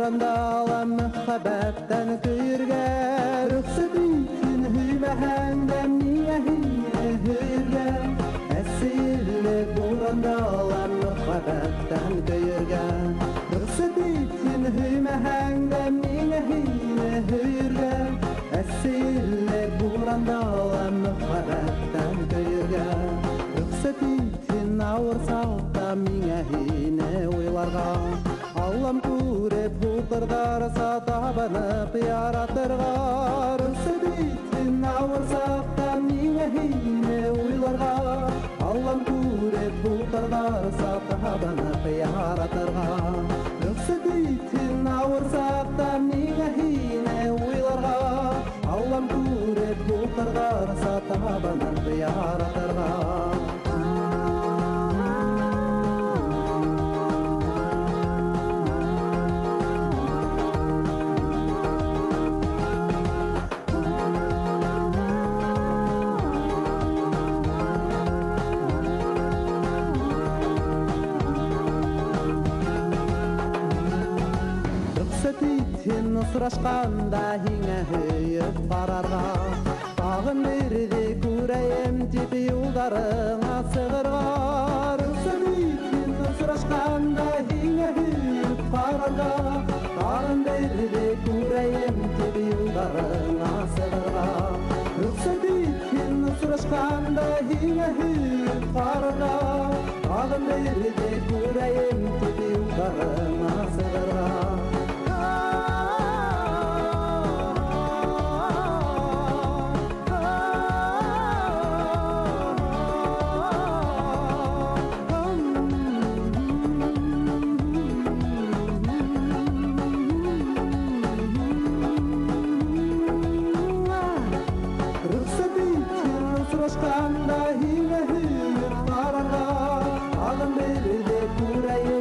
буранда мөхәббәттән көйергә рөхсәт итсен һөймәһәңдә миңә һине һөйергә әсилле буранда мөхәббәттән көйергә рөхсәт итсен һөймәһәңдә миңә һине һөйергә әсилле буранда мөхәббәттән көйергә рөхсәт итсен авырсалта миңә һине уйларга Аллам күреп һуҡырҙарса табынып яратырға рөхсәт итһен ауырсаҡта миңә һине уйларға Аллам күреп һуҡырҙарса табынып яратырға рөхсәт итһен ауырсаҡта миңә һине уйларға Аллам күреп һуҡырҙарса табынып яратырға Сәтитен осрашқанда һиңә һөйөп ҡарарға Тағын берҙе күрәйем тип юлдарыңа сығырға Сәтитен осрашқанда һиңә һөйөп ҡарарға Тағын берҙе күрәйем тип юлдарыңа сығырға Сәтитен осрашқанда һиңә һөйөп ҡарарға Тағын берҙе күрәйем тип юлдарыңа сығырға Surashkanda hinga hüyüp karanga Alın belirde kurayı